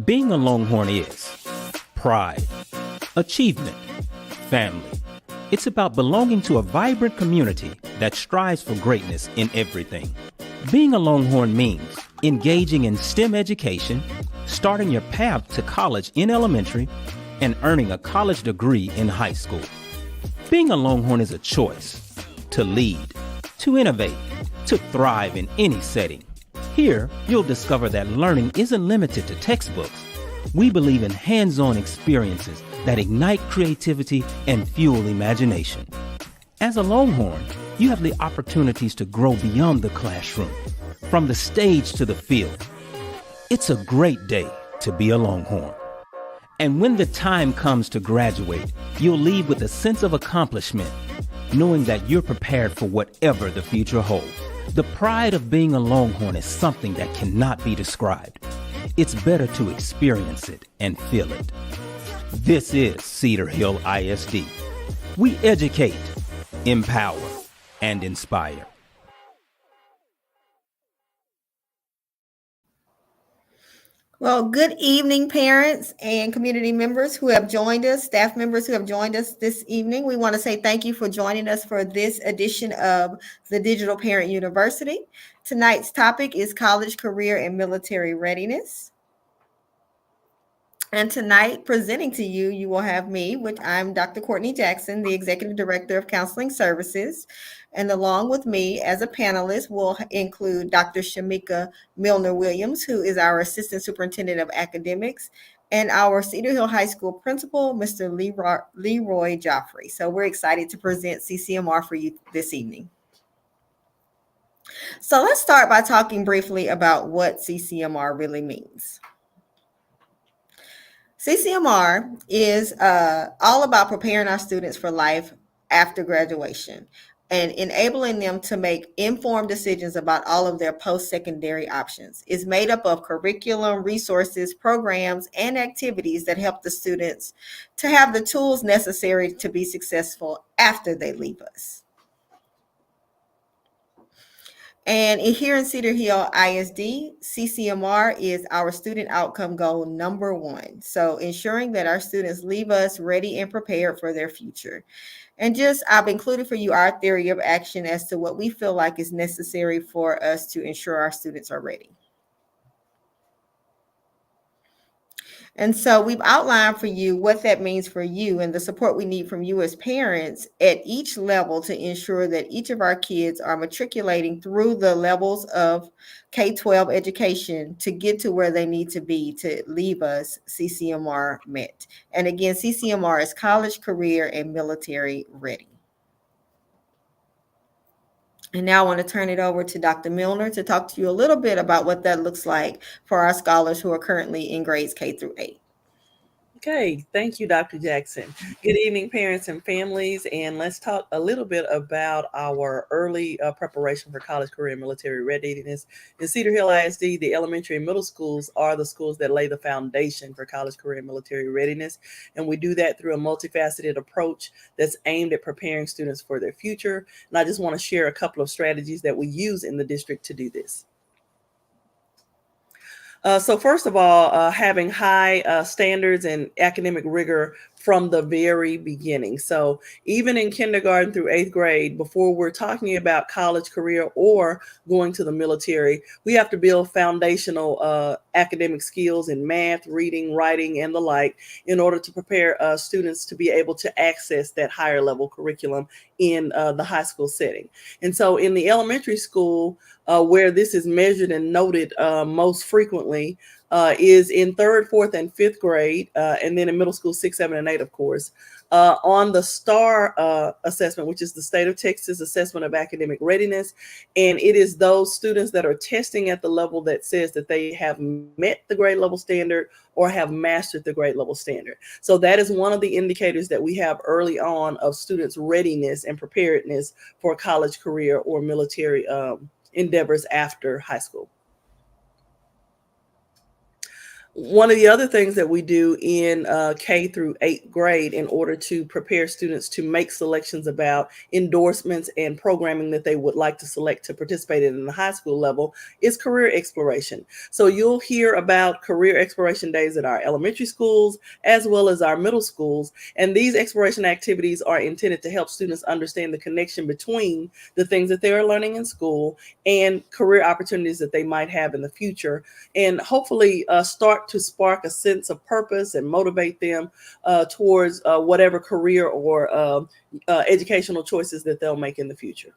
Being a Longhorn is pride, achievement, family. It's about belonging to a vibrant community that strives for greatness in everything. Being a Longhorn means engaging in STEM education, starting your path to college in elementary, and earning a college degree in high school. Being a Longhorn is a choice to lead, to innovate, to thrive in any setting. Here, you'll discover that learning isn't limited to textbooks. We believe in hands-on experiences that ignite creativity and fuel imagination. As a Longhorn, you have the opportunities to grow beyond the classroom, from the stage to the field. It's a great day to be a Longhorn. And when the time comes to graduate, you'll leave with a sense of accomplishment, knowing that you're prepared for whatever the future holds. The pride of being a Longhorn is something that cannot be described. It's better to experience it and feel it. This is Cedar Hill ISD. We educate, empower, and inspire. Well, good evening, parents and community members who have joined us, staff members who have joined us this evening. We want to say thank you for joining us for this edition of the Digital Parent University. Tonight's topic is college, career, and military readiness. And tonight, presenting to you, you will have me, which I'm Dr. Courtney Jackson, the Executive Director of Counseling Services. And along with me as a panelist will include Dr. Shamika Milner-Williams, who is our Assistant Superintendent of Academics, and our Cedar Hill High School Principal, Mr. Leroy Joffrey. So we're excited to present CCMR for you this evening. So let's start by talking briefly about what CCMR really means. CCMR is all about preparing our students for life after graduation and enabling them to make informed decisions about all of their post-secondary options. It's made up of curriculum, resources, programs, and activities that help the students to have the tools necessary to be successful after they leave us. And here in Cedar Hill ISD, CCMR is our student outcome goal number one. So ensuring that our students leave us ready and prepared for their future. And I've included for you our theory of action as to what we feel like is necessary for us to ensure our students are ready. And so we've outlined for you what that means for you and the support we need from you as parents at each level to ensure that each of our kids are matriculating through the levels of K-12 education to get to where they need to be to leave us CCMR met. And again, CCMR is college, career, and military ready. And now I want to turn it over to Dr. Milner to talk to you a little bit about what that looks like for our scholars who are currently in grades K through 8. Okay, thank you, Dr. Jackson. Good evening, parents and families, and let's talk a little bit about our early preparation for college, career, and military readiness. In Cedar Hill ISD, the elementary and middle schools are the schools that lay the foundation for college, career, and military readiness, and we do that through a multifaceted approach that's aimed at preparing students for their future. And I just want to share a couple of strategies that we use in the district to do this. So first of all, having high standards and academic rigor from the very beginning. So even in kindergarten through 8th grade, before we're talking about college, career, or going to the military, we have to build foundational academic skills in math, reading, writing, and the like in order to prepare students to be able to access that higher level curriculum in the high school setting. And so in the elementary school, where this is measured and noted most frequently, is in 3rd, 4th, and 5th grade, and then in middle school 6, 7, and 8, of course, on the STAR assessment, which is the State of Texas Assessment of Academic Readiness. And it is those students that are testing at the level that says that they have met the grade level standard or have mastered the grade level standard. So that is one of the indicators that we have early on of students' readiness and preparedness for college, career, or military endeavors after high school. One of the other things that we do in K through 8th grade in order to prepare students to make selections about endorsements and programming that they would like to select to participate in the high school level is career exploration. So you'll hear about career exploration days at our elementary schools as well as our middle schools. And these exploration activities are intended to help students understand the connection between the things that they are learning in school and career opportunities that they might have in the future, and hopefully start to spark a sense of purpose and motivate them towards whatever career or educational choices that they'll make in the future.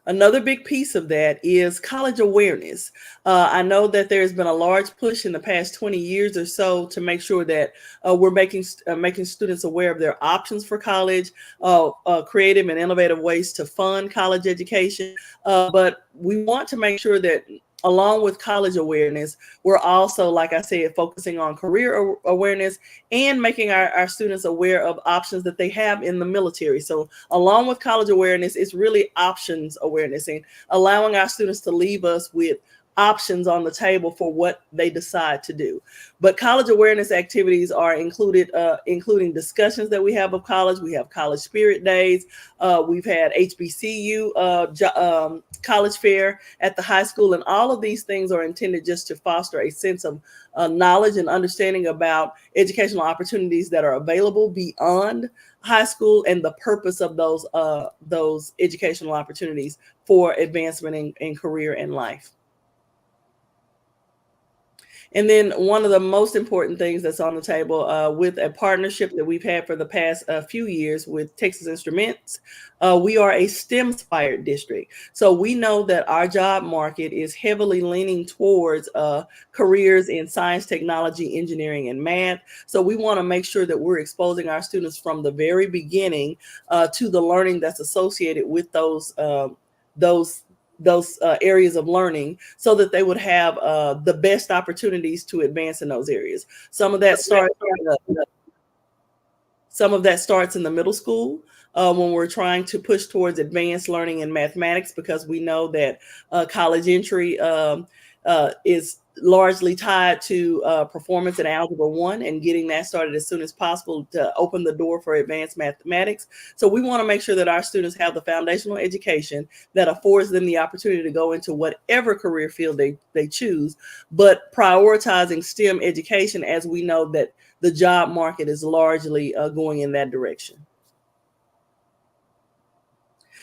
Another big piece of that is college awareness. I know that there's been a large push in the past 20 years or so to make sure that we're making students aware of their options for college, creative and innovative ways to fund college education. But we want to make sure that along with college awareness, we're also, like I said, focusing on career awareness and making our students aware of options that they have in the military. So along with college awareness, it's really options awareness and allowing our students to leave us with options on the table for what they decide to do. But college awareness activities are included, including discussions that we have of college. We have college spirit days. We've had HBCU college fair at the high school, and all of these things are intended just to foster a sense of knowledge and understanding about educational opportunities that are available beyond high school and the purpose of those educational opportunities for advancement in career and life. And then one of the most important things that's on the table with a partnership that we've had for the past few years with Texas Instruments, we are a STEM-inspired district. So we know that our job market is heavily leaning towards careers in science, technology, engineering, and math. So we want to make sure that we're exposing our students from the very beginning to the learning that's associated with those areas of learning so that they would have the best opportunities to advance in those areas. Some of that starts in the middle school when we're trying to push towards advanced learning in mathematics, because we know that college entry is largely tied to performance in Algebra 1 and getting that started as soon as possible to open the door for advanced mathematics. So we want to make sure that our students have the foundational education that affords them the opportunity to go into whatever career field they choose, but prioritizing STEM education, as we know that the job market is largely going in that direction.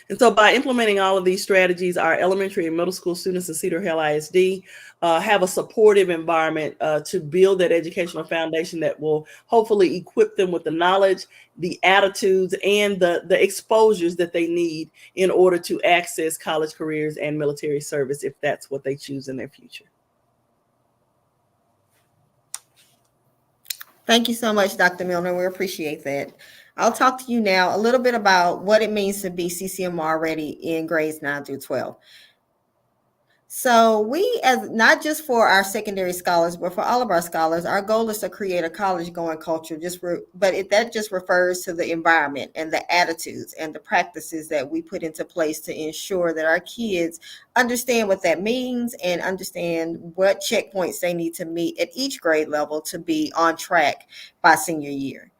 And so by implementing all of these strategies, our elementary and middle school students at Cedar Hill ISD have a supportive environment to build that educational foundation that will hopefully equip them with the knowledge, the attitudes, and the exposures that they need in order to access college careers and military service if that's what they choose in their future. Thank you so much, Dr. Milner. We appreciate that. I'll talk to you now a little bit about what it means to be CCMR ready in grades 9 through 12. So we, as not just for our secondary scholars, but for all of our scholars, our goal is to create a college-going culture. That just refers to the environment and the attitudes and the practices that we put into place to ensure that our kids understand what that means and understand what checkpoints they need to meet at each grade level to be on track by senior year.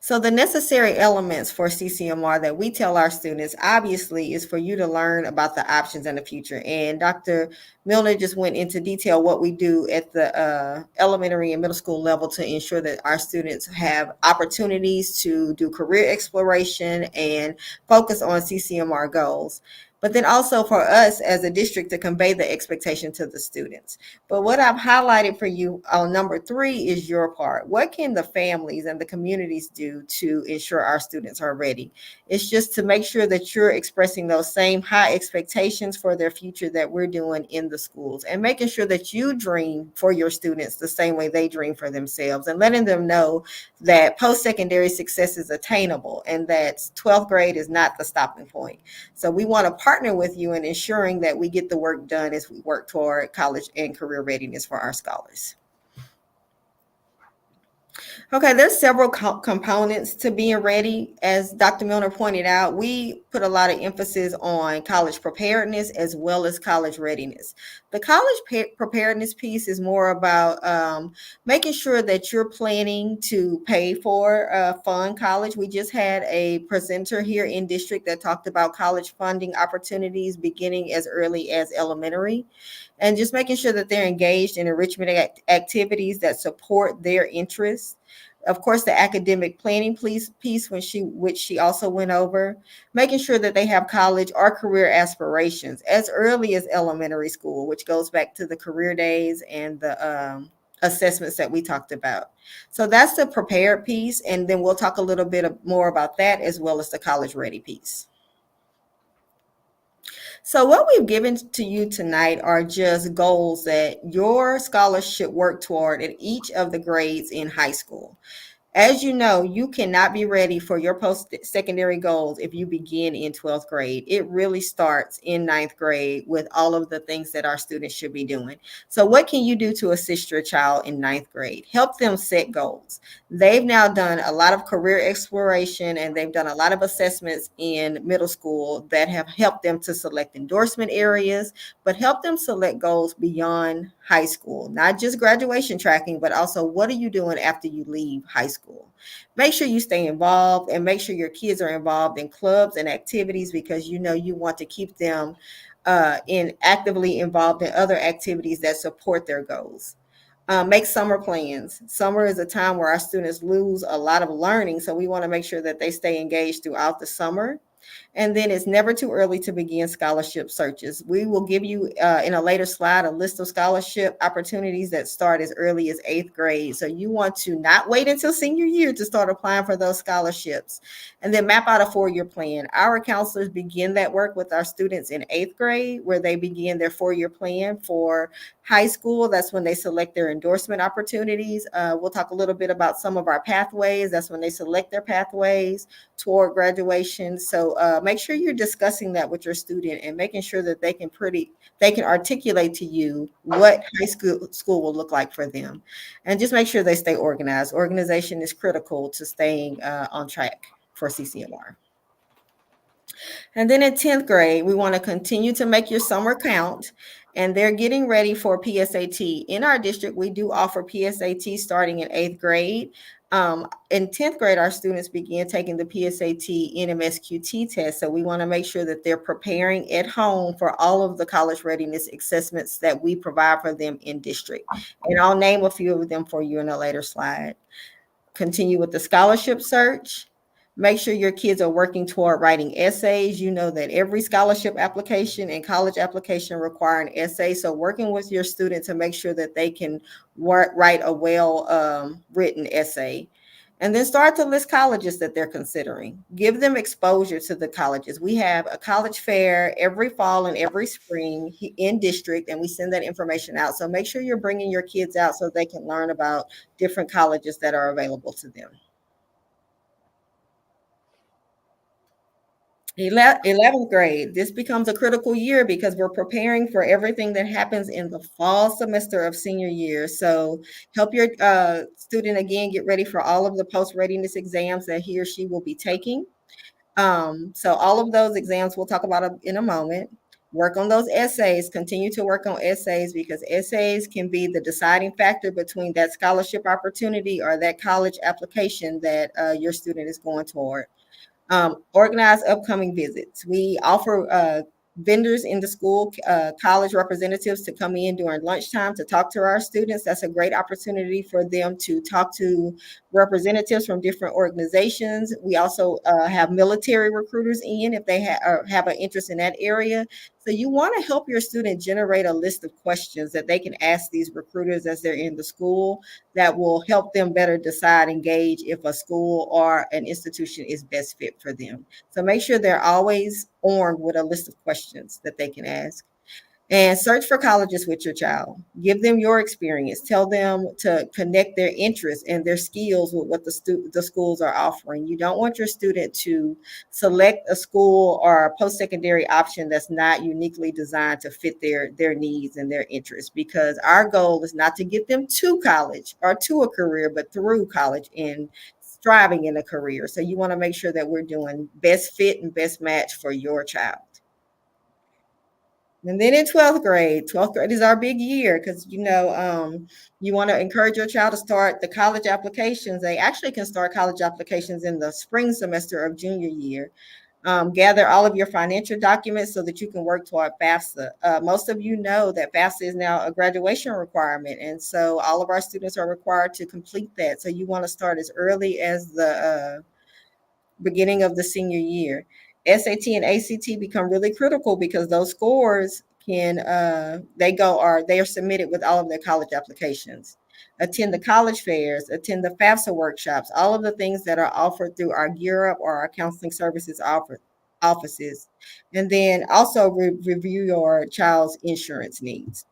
So the necessary elements for CCMR that we tell our students, obviously, is for you to learn about the options in the future. And Dr. Milner just went into detail what we do at the elementary and middle school level to ensure that our students have opportunities to do career exploration and focus on CCMR goals. But then also for us as a district to convey the expectation to the students. But what I've highlighted for you on number 3 is your part. What can the families and the communities do to ensure our students are ready? It's just to make sure that you're expressing those same high expectations for their future that we're doing in the schools, and making sure that you dream for your students the same way they dream for themselves, and letting them know that post-secondary success is attainable and that 12th grade is not the stopping point. So we want to partner with you in ensuring that we get the work done as we work toward college and career readiness for our scholars. Okay, there's several components to being ready. As Dr. Milner pointed out, we put a lot of emphasis on college preparedness as well as college readiness. The college preparedness piece is more about making sure that you're planning to pay for fund college. We just had a presenter here in district that talked about college funding opportunities beginning as early as elementary, and just making sure that they're engaged in enrichment activities that support their interests. Of course, the academic planning piece which she also went over, making sure that they have college or career aspirations as early as elementary school, which goes back to the career days and the assessments that we talked about. So that's the prepared piece, and then we'll talk a little bit more about that as well as the college ready piece. So what we've given to you tonight are just goals that your scholars should work toward at each of the grades in high school. As you know, you cannot be ready for your post-secondary goals if you begin in 12th grade. It really starts in ninth grade with all of the things that our students should be doing. So what can you do to assist your child in ninth grade? Help them set goals. They've now done a lot of career exploration and they've done a lot of assessments in middle school that have helped them to select endorsement areas, but help them select goals beyond high school, not just graduation tracking, but also what are you doing after you leave high school? Make sure you stay involved and make sure your kids are involved in clubs and activities because you know you want to keep them actively involved in other activities that support their goals. Make summer plans. Summer is a time where our students lose a lot of learning, so we want to make sure that they stay engaged throughout the summer. And then it's never too early to begin scholarship searches. We will give you in a later slide a list of scholarship opportunities that start as early as 8th grade. So you want to not wait until senior year to start applying for those scholarships. And then map out a 4-year plan. Our counselors begin that work with our students in 8th grade, where they begin their 4-year plan for high school. That's when they select their endorsement opportunities. We'll talk a little bit about some of our pathways. That's when they select their pathways toward graduation. So make sure you're discussing that with your student and making sure that they can articulate to you what high school will look like for them. And just make sure they stay organized. Organization is critical to staying on track for CCMR. And then in 10th grade, we want to continue to make your summer count. And they're getting ready for PSAT. In our district, we do offer PSAT starting in 8th grade. In 10th grade, our students begin taking the PSAT NMSQT test. So we want to make sure that they're preparing at home for all of the college readiness assessments that we provide for them in district. And I'll name a few of them for you in a later slide. Continue with the scholarship search. Make sure your kids are working toward writing essays. You know that every scholarship application and college application require an essay. So working with your student to make sure that they can write a well written essay. And then start to list colleges that they're considering. Give them exposure to the colleges. We have a college fair every fall and every spring in district, and we send that information out. So make sure you're bringing your kids out so they can learn about different colleges that are available to them. 11th grade, this becomes a critical year because we're preparing for everything that happens in the fall semester of senior year. So help your student again get ready for all of the post-readiness exams that he or she will be taking. So all of those exams we'll talk about in a moment. Work on those essays, continue to work on essays because essays can be the deciding factor between that scholarship opportunity or that college application that your student is going toward. Organize upcoming visits. We offer vendors in the school, college representatives to come in during lunchtime to talk to our students. That's a great opportunity for them to talk to representatives from different organizations. We also have military recruiters in if they have an interest in that area. So you want to help your student generate a list of questions that they can ask these recruiters as they're in the school that will help them better decide and gauge if a school or an institution is best fit for them. So make sure they're always armed with a list of questions that they can ask. And search for colleges with your child. Give them your experience. Tell them to connect their interests and their skills with what the schools are offering. You don't want your student to select a school or a post-secondary option that's not uniquely designed to fit their needs and their interests, because our goal is not to get them to college or to a career, but through college and striving in a career. So you want to make sure that we're doing best fit and best match for your child. And then in 12th grade is our big year, because you want to encourage your child to start the college applications. They actually can start college applications in the spring semester of junior year. Gather all of your financial documents so that you can work toward FAFSA. Most of you know that FAFSA is now a graduation requirement, and so all of our students are required to complete that. So you want to start as early as the beginning of the senior year. SAT and ACT become really critical because those scores they are submitted with all of their college applications. Attend the college fairs, attend the FAFSA workshops, all of the things that are offered through our Gear Up or our counseling services offices. And then also review your child's insurance needs.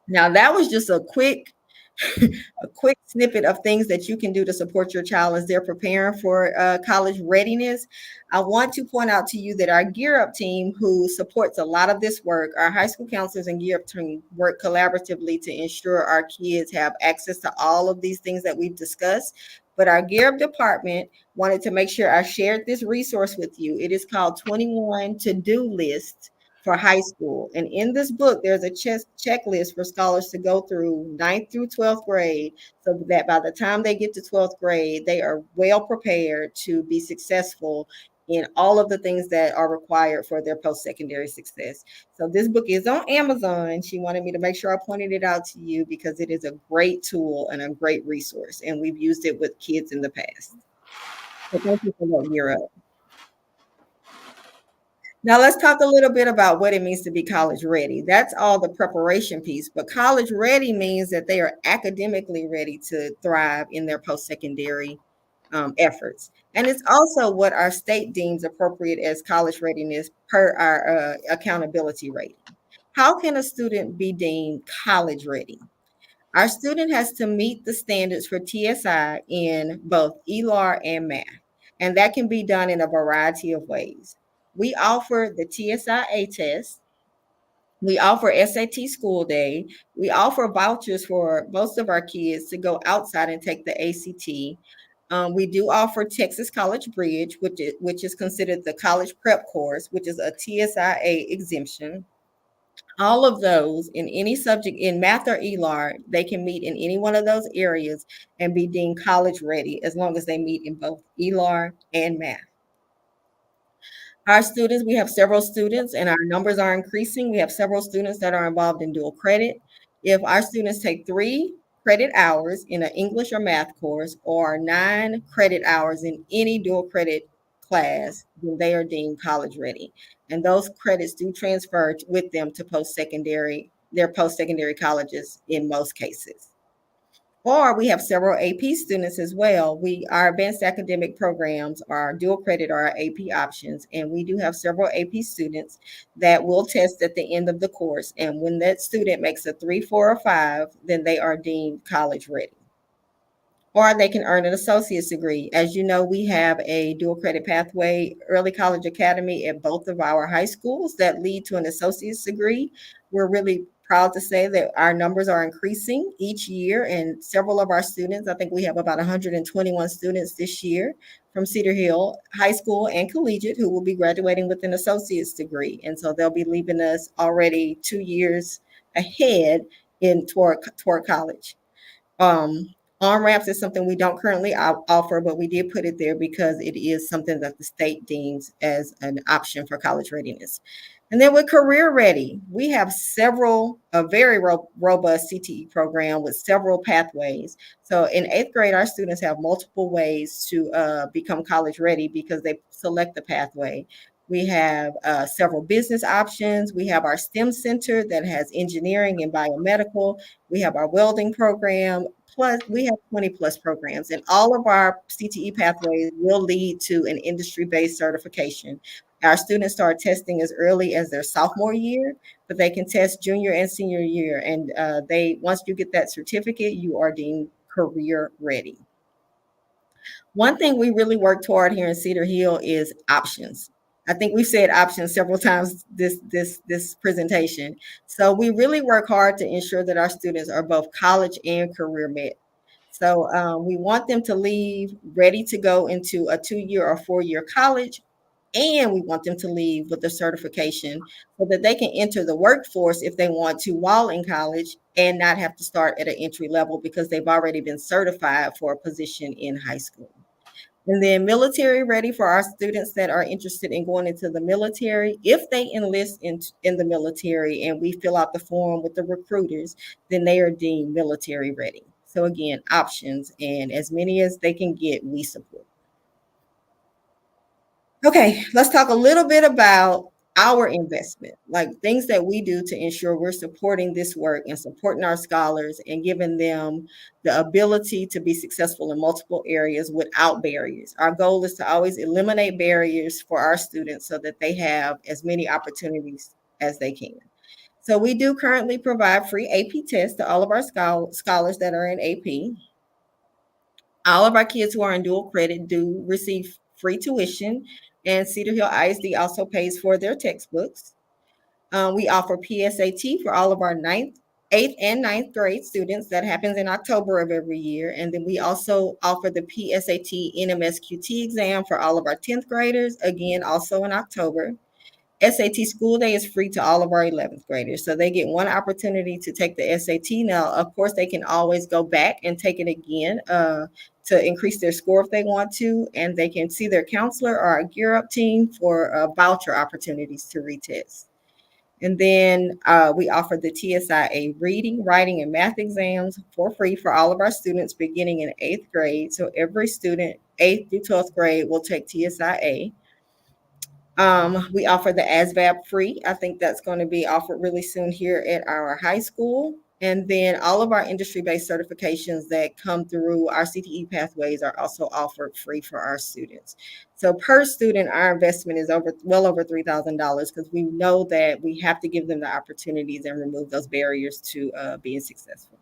Now, that was just a quick snippet of things that you can do to support your child as they're preparing for college readiness. I want to point out to you that our Gear Up team, who supports a lot of this work, our high school counselors and Gear Up team work collaboratively to ensure our kids have access to all of these things that we've discussed. But our Gear Up department wanted to make sure I shared this resource with you. It is called 21 To-Do List for high school. And in this book, there's a checklist for scholars to go through 9th through 12th grade, so that by the time they get to 12th grade, they are well prepared to be successful in all of the things that are required for their post-secondary success. So this book is on Amazon. She wanted me to make sure I pointed it out to you because it is a great tool and a great resource. And we've used it with kids in the past. So thank you for that, Year Up. Now let's talk a little bit about what it means to be college ready. That's all the preparation piece, but college ready means that they are academically ready to thrive in their post-secondary efforts. And it's also what our state deems appropriate as college readiness per our accountability rating. How can a student be deemed college ready? Our student has to meet the standards for TSI in both ELAR and math, and that can be done in a variety of ways. We offer the TSI-A test. We offer SAT school day. We offer vouchers for most of our kids to go outside and take the ACT. We do offer Texas College Bridge, which is considered the college prep course, which is a TSI-A exemption. All of those in any subject in math or ELAR, they can meet in any one of those areas and be deemed college ready as long as they meet in both ELAR and math. Our students, we have several students and our numbers are increasing. We have several students that are involved in dual credit. If our students take 3 credit hours in an English or math course or 9 credit hours in any dual credit class, then they are deemed college ready. And those credits do transfer with them to their post-secondary colleges in most cases. Or we have several AP students as well. Our advanced academic programs are dual credit or our AP options, and we do have several AP students that will test at the end of the course. And when that student makes a 3, 4, or 5, then they are deemed college ready. Or they can earn an associate's degree. As you know, we have a dual credit pathway early college academy at both of our high schools that lead to an associate's degree. We're really proud to say that our numbers are increasing each year, and several of our students, I think we have about 121 students this year from Cedar Hill High School and Collegiate who will be graduating with an associate's degree. And so they'll be leaving us already 2 years ahead toward college. On-ramps is something we don't currently offer, but we did put it there because it is something that the state deems as an option for college readiness. And then with Career Ready, we have a very robust CTE program with several pathways. So in 8th grade, our students have multiple ways to become college ready because they select the pathway. We have several business options. We have our STEM center that has engineering and biomedical. We have our welding program. Plus, we have 20 plus programs, and all of our CTE pathways will lead to an industry-based certification. Our students start testing as early as their sophomore year, but they can test junior and senior year. And once you get that certificate, you are deemed career ready. One thing we really work toward here in Cedar Hill is options. I think we've said options several times this presentation. So we really work hard to ensure that our students are both college and career met. So we want them to leave ready to go into a 2-year or 4-year college, and we want them to leave with a certification so that they can enter the workforce if they want to while in college and not have to start at an entry level because they've already been certified for a position in high school. And then military ready for our students that are interested in going into the military. If they enlist in the military and we fill out the form with the recruiters, then they are deemed military ready. So again, options, and as many as they can get, we support. Okay, let's talk a little bit about our investment, like things that we do to ensure we're supporting this work and supporting our scholars and giving them the ability to be successful in multiple areas without barriers. Our goal is to always eliminate barriers for our students so that they have as many opportunities as they can. So we do currently provide free AP tests to all of our scholars that are in AP. All of our kids who are in dual credit do receive free tuition, and Cedar Hill ISD also pays for their textbooks. We offer PSAT for all of our 8th and 9th grade students. That happens in October of every year. And then we also offer the PSAT NMSQT exam for all of our 10th graders, again, also in October. SAT school day is free to all of our 11th graders. So they get one opportunity to take the SAT. Now, of course, they can always go back and take it again to increase their score if they want to. And they can see their counselor or our Gear Up team for voucher opportunities to retest. And then we offer the TSIA reading, writing, and math exams for free for all of our students beginning in 8th grade. So every student, 8th through 12th grade, will take TSIA. We offer the ASVAB free. I think that's going to be offered really soon here at our high school. And then all of our industry-based certifications that come through our CTE pathways are also offered free for our students. So per student, our investment is well over $3,000 because we know that we have to give them the opportunities and remove those barriers to being successful.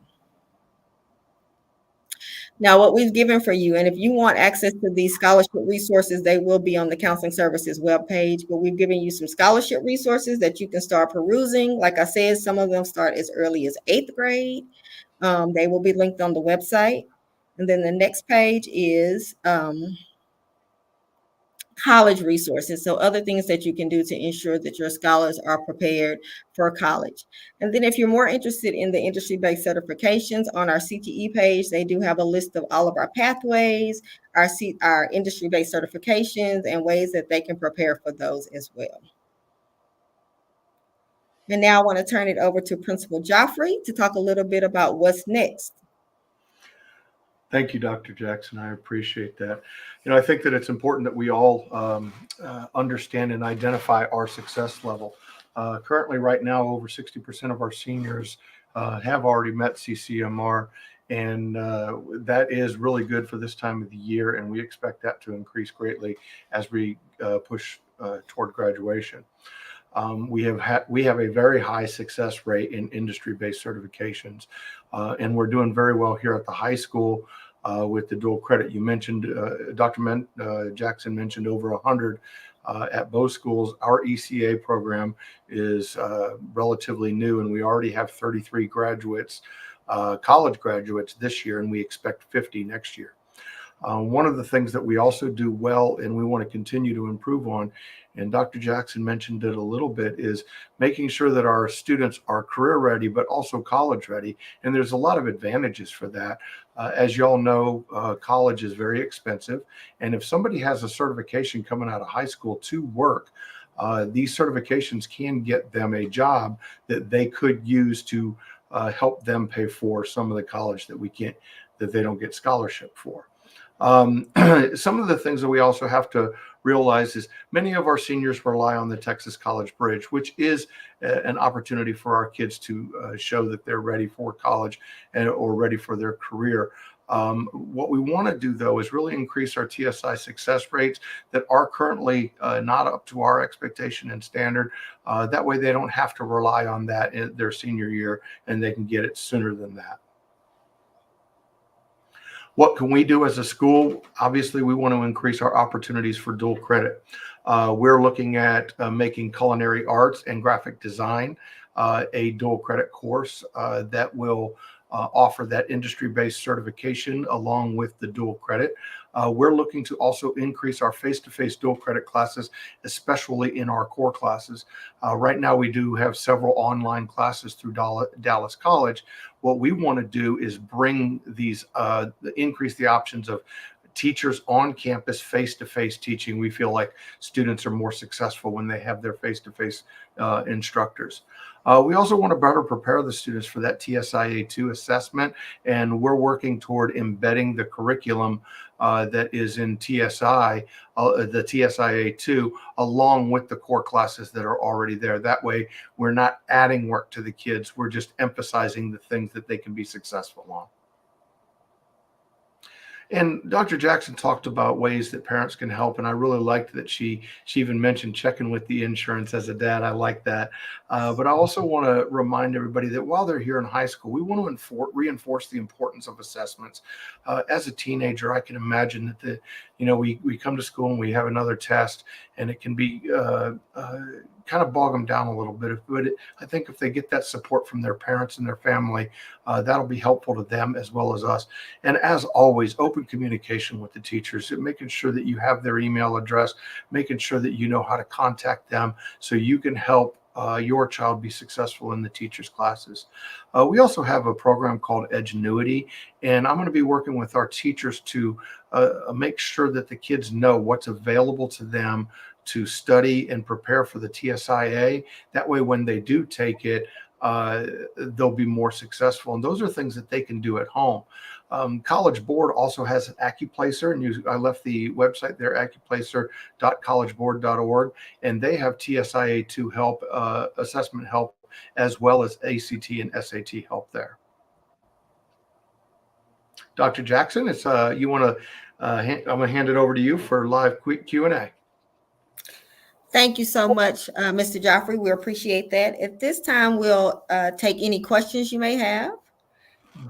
Now, what we've given for you, and if you want access to these scholarship resources, they will be on the Counseling Services webpage, but we've given you some scholarship resources that you can start perusing. Like I said, some of them start as early as 8th grade. They will be linked on the website. And then the next page is college resources. So other things that you can do to ensure that your scholars are prepared for college. And then if you're more interested in the industry-based certifications on our CTE page, they do have a list of all of our pathways, our industry-based certifications, and ways that they can prepare for those as well. And now I want to turn it over to Principal Joffrey to talk a little bit about what's next. Thank you, Dr. Jackson. I appreciate that. I think that it's important that we all understand and identify our success level. Currently, right now, over 60% of our seniors have already met CCMR, and that is really good for this time of the year, and we expect that to increase greatly as we push toward graduation. We have a very high success rate in industry-based certifications, and we're doing very well here at the high school with the dual credit. You mentioned, Dr. Jackson mentioned over 100 at both schools. Our ECA program is relatively new, and we already have 33 graduates, college graduates this year, and we expect 50 next year. One of the things that we also do well and we want to continue to improve on, and Dr. Jackson mentioned it a little bit, is making sure that our students are career ready, but also college ready. And there's a lot of advantages for that. As you all know, college is very expensive. And if somebody has a certification coming out of high school to work, these certifications can get them a job that they could use to help them pay for some of the college that they don't get scholarship for. Some of the things that we also have to realize is many of our seniors rely on the Texas College Bridge, which is an opportunity for our kids to show that they're ready for college or ready for their career. What we want to do, though, is really increase our TSI success rates that are currently not up to our expectation and standard. That way they don't have to rely on that in their senior year, and they can get it sooner than that. What can we do as a school? Obviously, we want to increase our opportunities for dual credit. We're looking at making culinary arts and graphic design a dual credit course that will offer that industry-based certification along with the dual credit. We're looking to also increase our face-to-face dual credit classes, especially in our core classes. Right now, we do have several online classes through Dallas College. What we want to do is bring these, increase the options of teachers on campus face-to-face teaching. We feel like students are more successful when they have their face-to-face instructors. We also want to better prepare the students for that TSIA2 assessment, and we're working toward embedding the curriculum that is in TSI, the TSIA2, along with the core classes that are already there. That way, we're not adding work to the kids. We're just emphasizing the things that they can be successful on. And Dr. Jackson talked about ways that parents can help, and I really liked that she even mentioned checking with the insurance. As a dad, I like that. But I also want to remind everybody that while they're here in high school, we want to reinforce the importance of assessments. As a teenager, I can imagine that we come to school and we have another test, and it can be kind of bog them down a little bit. But I think if they get that support from their parents and their family, that'll be helpful to them as well as us. And as always, open communication with the teachers, making sure that you have their email address, making sure that you know how to contact them so you can help your child be successful in the teacher's classes. We also have a program called Edgenuity, and I'm going to be working with our teachers to make sure that the kids know what's available to them to study and prepare for the TSIA. That way, when they do take it, they'll be more successful. And those are things that they can do at home. College Board also has an AccuPlacer, and I left the website there, accuplacer.collegeboard.org, and they have TSIA2 help, assessment help, as well as ACT and SAT help there. Dr. Jackson, it's you want to? I'm going to hand it over to you for live quick Q&A. Thank you so much, Mr. Joffrey. We appreciate that. At this time, we'll take any questions you may have.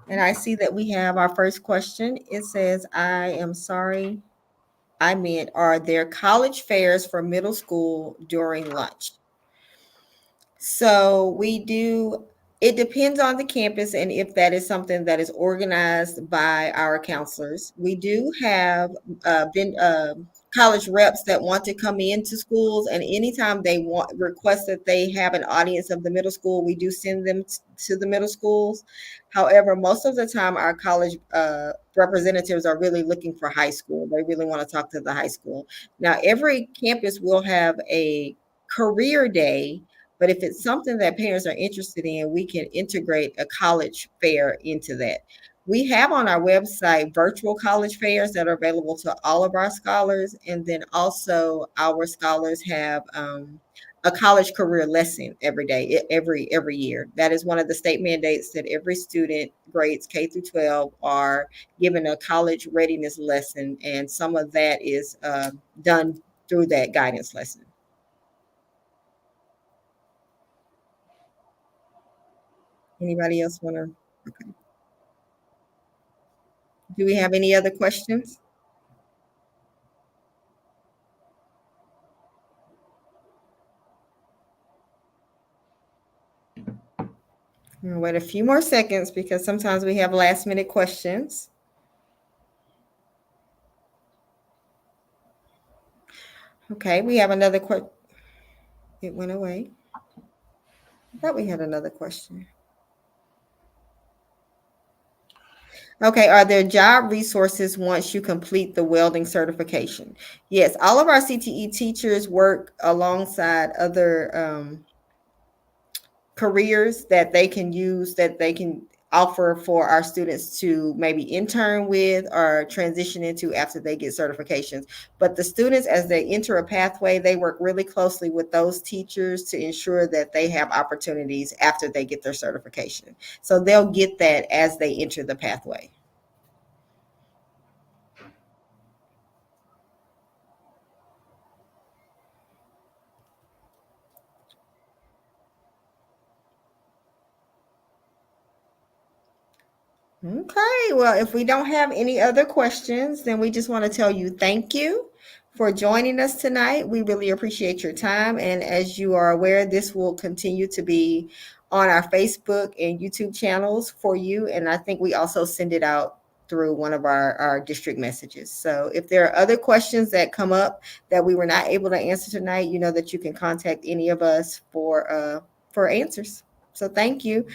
And I see that we have our first question. It says, I am sorry, I meant, are there college fairs for middle school during lunch? So we do, it depends on the campus and if that is something that is organized by our counselors. We do have college reps that want to come into schools, and anytime they request that they have an audience of the middle school, we do send them to the middle schools. However, most of the time our college representatives are really looking for high school. They really want to talk to the high school. Now, every campus will have a career day, but if it's something that parents are interested in, we can integrate a college fair into that. We have on our website virtual college fairs that are available to all of our scholars. And then also our scholars have a college career lesson every day, every year. That is one of the state mandates, that every student, grades K through 12, are given a college readiness lesson. And some of that is done through that guidance lesson. Anybody else want to? Okay. Do we have any other questions? We'll wait a few more seconds because sometimes we have last minute questions. Okay, we have another question. It went away. I thought we had another question. Okay, are there job resources once you complete the welding certification? Yes, all of our CTE teachers work alongside other careers that they can use, that they can offer for our students to maybe intern with or transition into after they get certifications. But the students, as they enter a pathway, they work really closely with those teachers to ensure that they have opportunities after they get their certification. So they'll get that as they enter the pathway. Okay, well, if we don't have any other questions, then we just want to tell you thank you for joining us tonight. We really appreciate your time. And as you are aware, this will continue to be on our Facebook and YouTube channels for you. And I think we also send it out through one of our district messages. So if there are other questions that come up that we were not able to answer tonight, you know that you can contact any of us for answers. So thank you.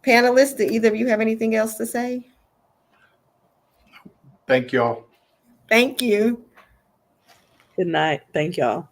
Panelists, do either of you have anything else to say? Thank you all. Thank you. Good night. Thank y'all.